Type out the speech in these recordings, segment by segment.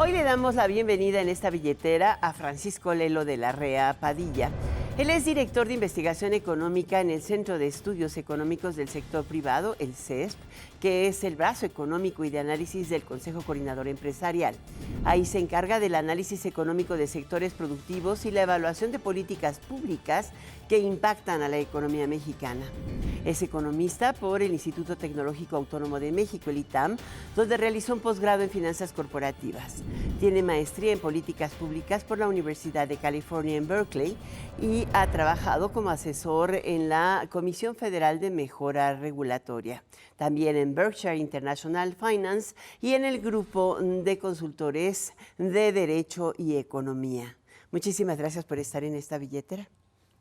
Hoy le damos la bienvenida en esta billetera a Francisco Lelo de la Rea Padilla. Él es director de investigación económica en el Centro de Estudios Económicos del Sector Privado, el CESP, que es el brazo económico y de análisis del Consejo Coordinador Empresarial. Ahí se encarga del análisis económico de sectores productivos y la evaluación de políticas públicas que impactan a la economía mexicana. Es economista por el Instituto Tecnológico Autónomo de México, el ITAM, donde realizó un posgrado en finanzas corporativas. Tiene maestría en políticas públicas por la Universidad de California en Berkeley y ha trabajado como asesor en la Comisión Federal de Mejora Regulatoria, también en Berkshire International Finance y en el grupo de consultores de Derecho y Economía. Muchísimas gracias por estar en esta billetera.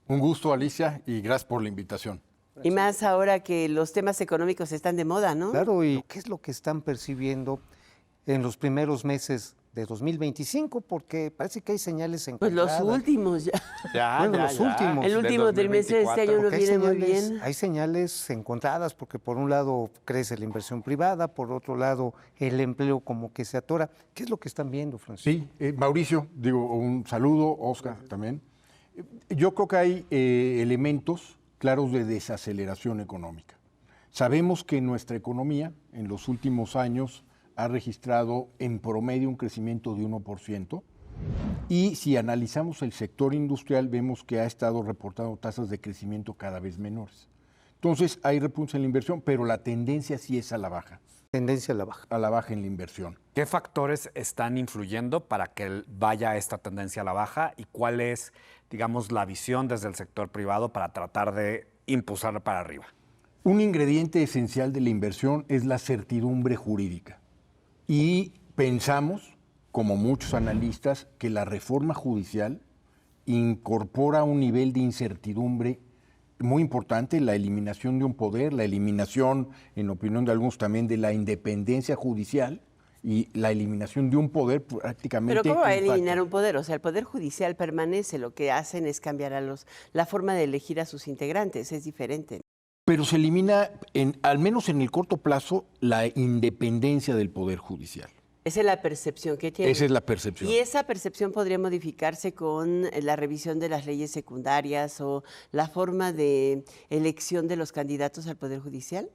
Un gusto, Alicia, y gracias por la invitación. Y más ahora que los temas económicos están de moda, ¿no? Claro, ¿y qué es lo que están percibiendo en los primeros meses de 2025? Porque parece que hay señales encontradas. Pues los últimos ya. Los últimos. El último trimestre de este año no viene muy bien. Hay señales encontradas porque por un lado crece la inversión privada, por otro lado el empleo como que se atora. ¿Qué es lo que están viendo, Francisco? Sí, Mauricio, un saludo, Oscar también. Yo creo que hay elementos claros de desaceleración económica. Sabemos que nuestra economía en los últimos años ha registrado en promedio un crecimiento de 1%, y si analizamos el sector industrial vemos que ha estado reportando tasas de crecimiento cada vez menores. Entonces hay repunte en la inversión, pero la tendencia sí es a la baja. Tendencia a la baja. A la baja en la inversión. ¿Qué factores están influyendo para que vaya esta tendencia a la baja y cuál es, digamos, la visión desde el sector privado para tratar de impulsarla para arriba? Un ingrediente esencial de la inversión es la certidumbre jurídica. Y pensamos, como muchos analistas, que la reforma judicial incorpora un nivel de incertidumbre muy importante, la eliminación de un poder, la eliminación, en opinión de algunos también, de la independencia judicial y la eliminación de un poder prácticamente. Pero ¿cómo va a eliminar un poder? O sea, el poder judicial permanece, lo que hacen es cambiar la forma de elegir a sus integrantes, es diferente. Pero se elimina, al menos en el corto plazo, la independencia del poder judicial. Esa es la percepción que tiene. Esa es la percepción. ¿Y esa percepción podría modificarse con la revisión de las leyes secundarias o la forma de elección de los candidatos al Poder Judicial?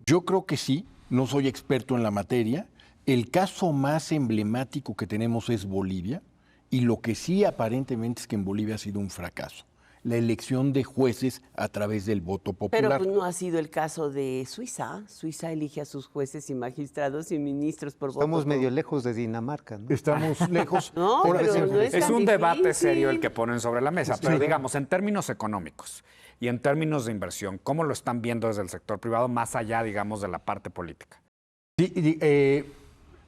Yo creo que sí, no soy experto en la materia. El caso más emblemático que tenemos es Bolivia, y lo que sí aparentemente es que en Bolivia ha sido un fracaso. La elección de jueces a través del voto popular. Pero pues, no ha sido el caso de Suiza. Suiza elige a sus jueces y magistrados y ministros por voto. Estamos medio lejos de Dinamarca, ¿no? Estamos lejos. No, pero no es Es tan un debate difícil. serio el que ponen sobre la mesa, pero digamos, en términos económicos y en términos de inversión, ¿cómo lo están viendo desde el sector privado más allá, digamos, de la parte política? Sí,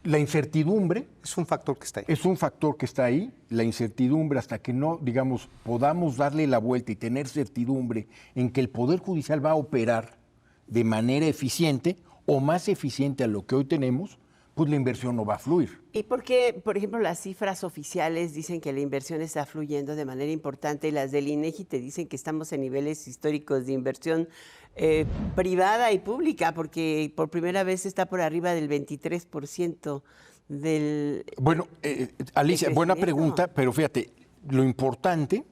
la incertidumbre Es un factor que está ahí. es un factor que está ahí. La incertidumbre, hasta que no, digamos, podamos darle la vuelta y tener certidumbre en que el Poder Judicial va a operar de manera eficiente o más eficiente a lo que hoy tenemos, pues la inversión no va a fluir. ¿Y por qué, por ejemplo, las cifras oficiales dicen que la inversión está fluyendo de manera importante y las del INEGI te dicen que estamos en niveles históricos de inversión privada y pública, porque por primera vez está por arriba del 23% del... Bueno, Alicia, buena crecimiento. pregunta, pero fíjate, lo importante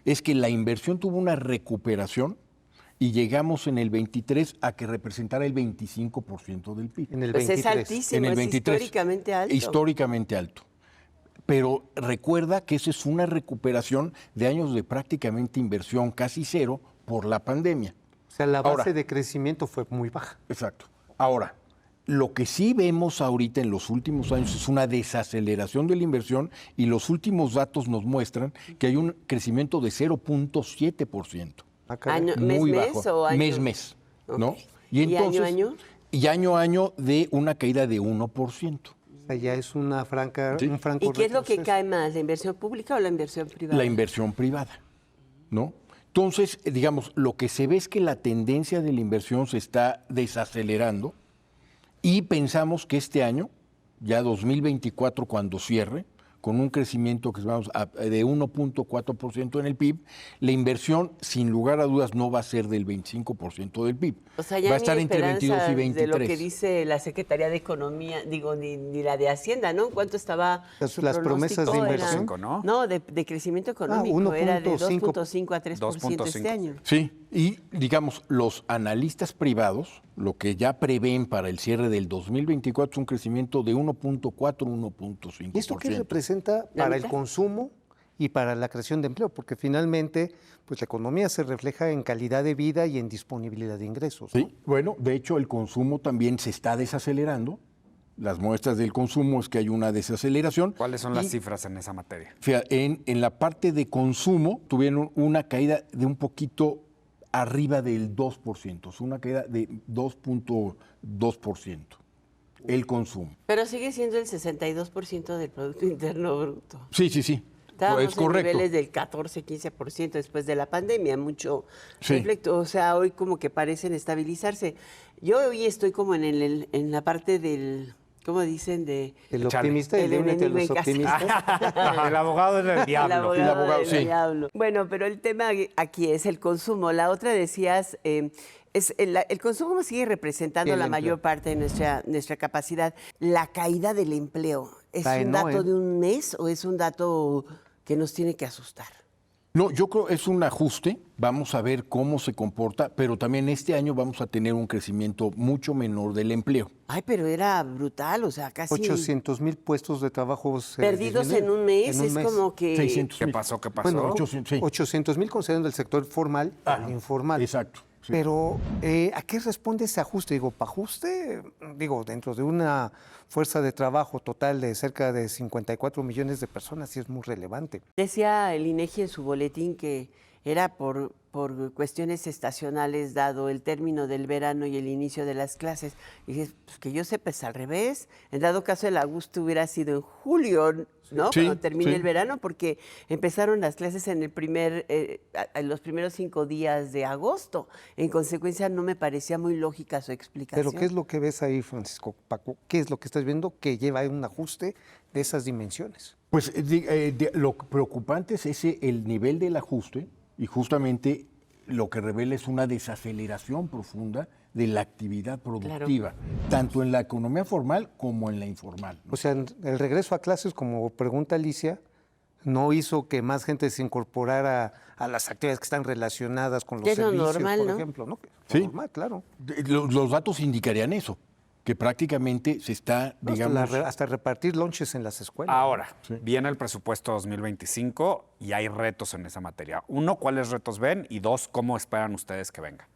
es que la inversión tuvo una recuperación y llegamos en el 23 a que representara el 25% del PIB. En el Pues 23. es altísimo, En el es 23. históricamente alto. Históricamente alto. Pero recuerda que esa es una recuperación de años de prácticamente inversión casi cero por la pandemia. O sea, la base Ahora, de crecimiento fue muy baja. Exacto. Ahora, lo que sí vemos ahorita en los últimos años es una desaceleración de la inversión, y los últimos datos nos muestran que hay un crecimiento de 0.7%. Ah, caray. Muy ¿Mes bajo. o año? Mes, ¿no? Ok. Y entonces, año? Y año a año de una caída de 1%. O sea, ya es una franca, Sí. un franco ¿Y qué es lo que retroceso. cae más, la inversión pública o la inversión privada? La inversión privada, ¿no? Entonces, digamos, lo que se ve es que la tendencia de la inversión se está desacelerando, y pensamos que este año, ya 2024, cuando cierre, con un crecimiento que vamos de 1.4% en el PIB, la inversión, sin lugar a dudas, no va a ser del 25% del PIB. O sea, ya va a estar entre 22 y 23. De lo que dice la Secretaría de Economía, ni la de Hacienda, ¿no? ¿Cuánto estaba las promesas de inversión? ¿no? No, de crecimiento económico, era de 2.5 a 3% este año. Sí, y digamos, los analistas privados, lo que ya prevén para el cierre del 2024 es un crecimiento de 1.4, 1.5%. ¿Y esto qué representa para el consumo y para la creación de empleo? Porque finalmente, pues la economía se refleja en calidad de vida y en disponibilidad de ingresos, ¿no? Sí, bueno, de hecho el consumo también se está desacelerando. Las muestras del consumo es que hay una desaceleración. ¿Cuáles son las cifras en esa materia? Fíjate, en la parte de consumo tuvieron una caída de un poquito arriba del 2%, es una caída de 2.2%, el consumo. Pero sigue siendo el 62% del Producto Interno Bruto. Sí, sí, sí. Estábamos es correcto. en niveles del 14-15% después de la pandemia, mucho Sí. reflecto. O sea, hoy como que parecen estabilizarse. Yo hoy estoy como en la parte del, ¿cómo dicen? El optimista y únete a los optimistas. El abogado del diablo. El abogado del sí. diablo. Bueno, pero el tema aquí es el consumo. La otra decías, es el consumo sigue representando El la empleo. mayor parte de nuestra capacidad. La caída del empleo, ¿es Está un dato enorme. de un mes o es un dato que nos tiene que asustar? No, yo creo que es un ajuste, vamos a ver cómo se comporta, pero también este año vamos a tener un crecimiento mucho menor del empleo. Ay, pero era brutal, o sea, casi 800,000 puestos de trabajo perdidos en un mes, es mes. como que... 600 ¿Qué pasó? ¿Qué pasó? Bueno, 800, sí. 800,000 considerando el sector formal al informal. Exacto. sí. Pero, ¿a qué responde ese ajuste? Digo, para ajuste, dentro de una fuerza de trabajo total de cerca de 54 millones de personas, sí es muy relevante. Decía el INEGI en su boletín que era por cuestiones estacionales, dado el término del verano y el inicio de las clases. Y dije, pues que yo sepa, es al revés. En dado caso, el agosto hubiera sido en julio, ¿no? Sí, Cuando termine sí. el verano, porque empezaron las clases en los primeros 5 días de agosto. En consecuencia, no me parecía muy lógica su explicación. Pero, ¿qué es lo que ves ahí, Francisco Paco? ¿Qué es lo que estás viendo que lleva a un ajuste de esas dimensiones? Pues lo preocupante es el nivel del ajuste y justamente lo que revela es una desaceleración profunda de la actividad productiva, tanto en la economía formal como en la informal, ¿no? O sea, el regreso a clases, como pregunta Alicia, no hizo que más gente se incorporara a las actividades que están relacionadas con los Es lo servicios, normal, por ¿no? ejemplo, ¿no? Sí. Normal, claro. Los datos indicarían eso, que prácticamente se está, digamos... Hasta repartir lonches en las escuelas. Ahora, viene el presupuesto 2025 y hay retos en esa materia. Uno, ¿cuáles retos ven? Y dos, ¿cómo esperan ustedes que venga?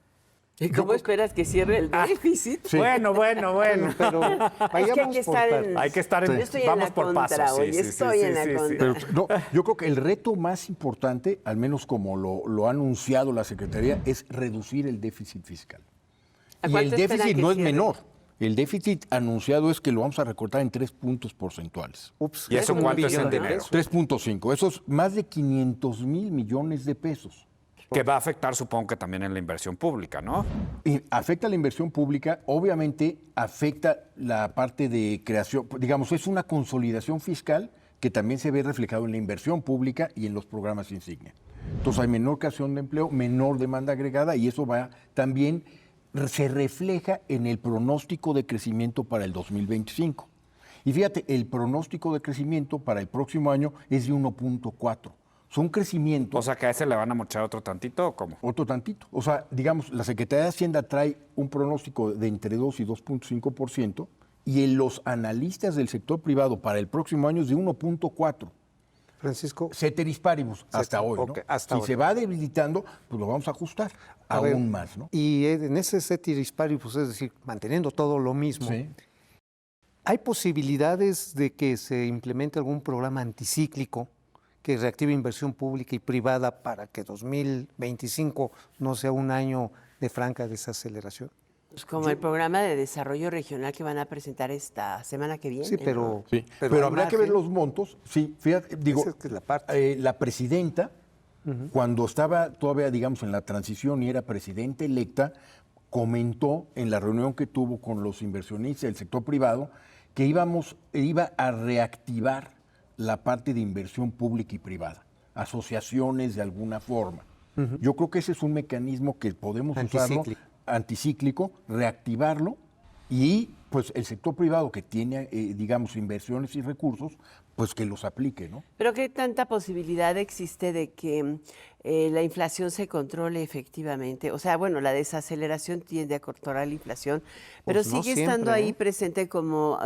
¿Y cómo esperas que cierre el déficit? Sí. Bueno. Pero vayamos por partes. Hay que estar Yo en... estoy en Vamos la por contra pasos. hoy, estoy en la contra. Pero no, yo creo que el reto más importante, al menos como lo ha anunciado la Secretaría, es reducir el déficit fiscal. ¿A Y cuánto el esperan déficit que no es cierre? menor. El déficit anunciado es que lo vamos a recortar en 3 puntos porcentuales. Ups, ¿Y eso es un cuánto es en billón de dinero? pesos. 3.5. Eso es más de 500,000 millones de pesos. Que va a afectar, supongo que también en la inversión pública, ¿no? Y afecta la inversión pública, obviamente afecta la parte de creación, digamos, es una consolidación fiscal que también se ve reflejado en la inversión pública y en los programas insignia. Entonces hay menor creación de empleo, menor demanda agregada y eso va también, se refleja en el pronóstico de crecimiento para el 2025. Y fíjate, el pronóstico de crecimiento para el próximo año es de 1.4. Son crecimientos... O sea, que a ese le van a mochar otro tantito, ¿o cómo? Otro tantito. O sea, digamos, la Secretaría de Hacienda trae un pronóstico de entre 2 y 2.5% y en los analistas del sector privado para el próximo año es de 1.4. Francisco, Ceteris paribus, hasta hoy, ¿no? ok, hasta si hoy. se va debilitando, pues lo vamos a ajustar a ver, aún más, ¿no? Y en ese ceteris paribus, es decir, manteniendo todo lo mismo, Sí. ¿hay posibilidades de que se implemente algún programa anticíclico que reactive inversión pública y privada para que 2025 no sea un año de franca desaceleración? Pues como el programa de desarrollo regional que van a presentar esta semana que viene. Sí, ¿no? pero, Sí, pero hay habrá que ver margen. los montos. Sí, fíjate, digo, Esa es que es la parte. la presidenta, cuando estaba todavía, digamos, en la transición y era presidenta electa, comentó en la reunión que tuvo con los inversionistas del sector privado que iba a reactivar la parte de inversión pública y privada, asociaciones de alguna forma. Yo creo que ese es un mecanismo que podemos usarlo, anticíclico, reactivarlo, y pues el sector privado que tiene, digamos, inversiones y recursos, pues que los aplique, ¿no? Pero ¿qué tanta posibilidad existe de que la inflación se controle efectivamente? O sea, bueno, la desaceleración tiende a controlar la inflación, pero Pues no sigue siempre, estando ahí ¿eh? presente como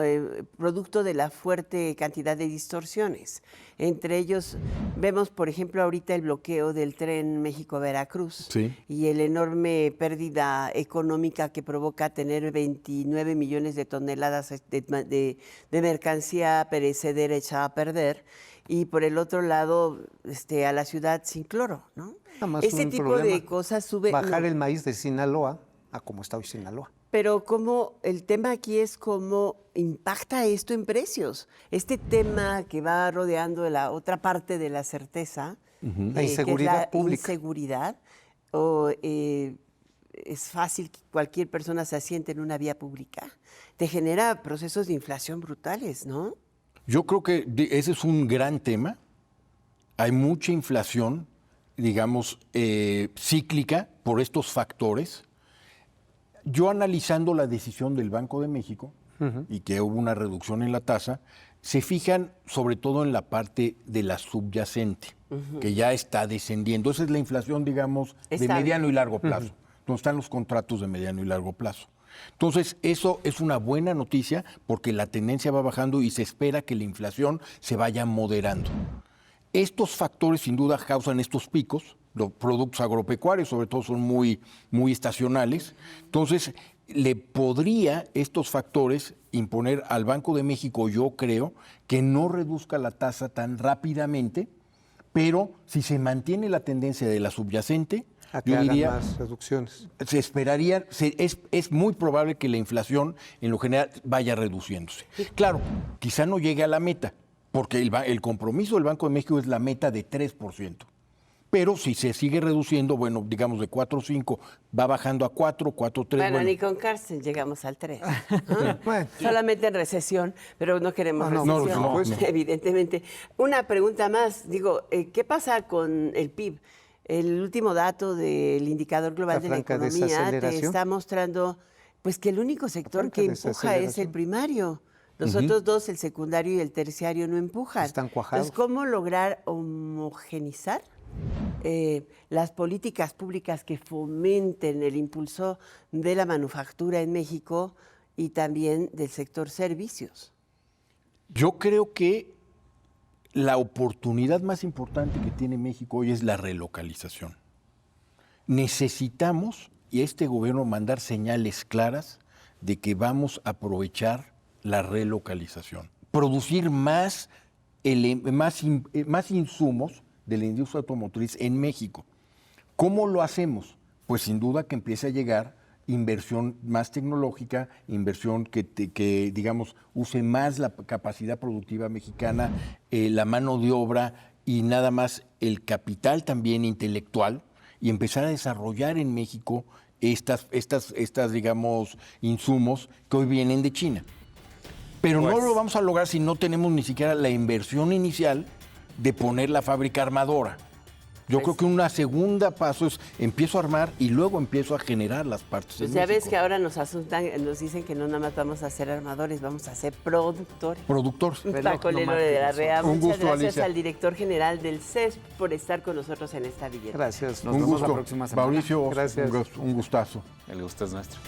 producto de la fuerte cantidad de distorsiones. Entre ellos, vemos, por ejemplo, ahorita el bloqueo del tren México-Veracruz y el enorme pérdida económica que provoca tener 29 millones de toneladas de mercancía perecedera echada a perder, y por el otro lado a la ciudad sin cloro, ¿no? Nada más Ese un tipo problema, de cosas sube. bajar no, el maíz de Sinaloa a como está hoy Sinaloa. Pero como el tema aquí es cómo impacta esto en precios. Este tema que va rodeando la otra parte de la certeza, La que es inseguridad la pública. inseguridad, es fácil que cualquier persona se asiente en una vía pública. Te genera procesos de inflación brutales, ¿no? Yo creo que ese es un gran tema. Hay mucha inflación, digamos, cíclica por estos factores. Yo analizando la decisión del Banco de México y que hubo una reducción en la tasa, se fijan sobre todo en la parte de la subyacente, que ya está descendiendo. Esa es la inflación, digamos, de Estable. mediano y largo plazo, donde están los contratos de mediano y largo plazo. Entonces, eso es una buena noticia porque la tendencia va bajando y se espera que la inflación se vaya moderando. Estos factores sin duda causan estos picos. Los productos agropecuarios sobre todo son muy estacionales. Entonces, le podría estos factores imponer al Banco de México, yo creo, que no reduzca la tasa tan rápidamente, pero si se mantiene la tendencia de la subyacente, A que yo hagan diría, más reducciones. se esperaría, es muy probable que la inflación en lo general vaya reduciéndose. Claro, quizá no llegue a la meta, porque el compromiso del Banco de México es la meta de 3%. Pero si se sigue reduciendo, bueno, digamos de 4.5, va bajando a 4, 4.3. Bueno, ni con cárcel llegamos al 3. ¿no? Bueno. Solamente en recesión, pero no queremos No, recesión, no, no. evidentemente. Una pregunta más, digo, ¿qué pasa con el PIB? El último dato del indicador global La de la franca economía te desaceleración. está mostrando pues que el único sector franca que empuja es el desaceleración. primario. Los otros dos, el secundario y el terciario, no empujan. Están cuajados. Entonces, ¿cómo lograr homogenizar las políticas públicas que fomenten el impulso de la manufactura en México y también del sector servicios? Yo creo que la oportunidad más importante que tiene México hoy es la relocalización. Necesitamos, y este gobierno, mandar señales claras de que vamos a aprovechar la relocalización. Producir más insumos de la industria automotriz en México. ¿Cómo lo hacemos? Pues sin duda que empiece a llegar inversión más tecnológica, inversión que digamos, use más la capacidad productiva mexicana, la mano de obra y nada más el capital también intelectual, y empezar a desarrollar en México estas digamos, insumos que hoy vienen de China. Pero no lo vamos a lograr si no tenemos ni siquiera la inversión inicial de poner la fábrica armadora. Yo creo que una segunda paso es empiezo a armar y luego empiezo a generar las partes. Pues en ya México. ves que ahora nos dicen que no nada más vamos a ser armadores, vamos a ser productores. Productor. Paco Lelo de la Rea, Un muchas gusto, gracias Alicia. al director general del CESP por estar con nosotros en esta billeta. Gracias. Nos Un vemos gusto. la próxima semana. Mauricio, Gracias. un gustazo. El gusto es nuestro.